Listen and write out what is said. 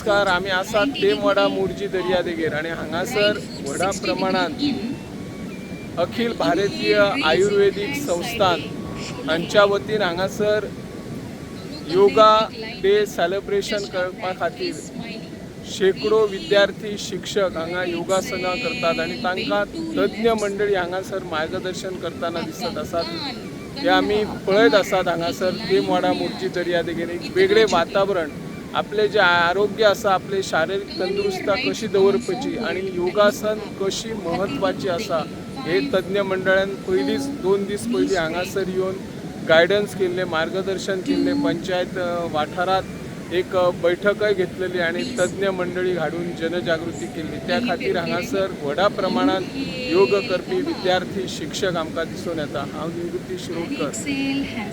नमस्कार. आम्ही आसा टेमवाडा मोरजी दर्यादेगेर आणि हांगासर व्हडा प्रमाणात अखिल भारतीय आयुर्वेदिक संस्थान हांच्या वतीन हांगासर योगा डे सेलिब्रेशन करपा खातीर शेकडो विद्यार्थी शिक्षक हांगा योगासना करतात आणि तांकां तज्ञ मंडळी हांगासर मार्गदर्शन करताना दिसत आसात. हे आमी पळयत आसात. हांगासर टेमवाडा मोरजी दर्यादेगेर एक वेगळे वातावरण, आपले जे आरोग्य आसा, आपले शारीरिक तंदुरुस्ता कशी दवरपाची आणि योगासन कशी महत्वाची आसा हे तज्ञ मंडळान पयलींच 2 दीस पयलीं हांगासर येवन गायडन्स केल्ले, मार्गदर्शन केल्ले. पंचायत वाठारात एक बैठकय घेतलेली आणि तज्ञ मंडळी हाडून जनजागृती केल्ली. त्या खातीर हांगासर व्हडा प्रमाणात योग करपी विद्यार्थी शिक्षक आमकां दिसून येता. हांव निवृत्ती शिरोडकर.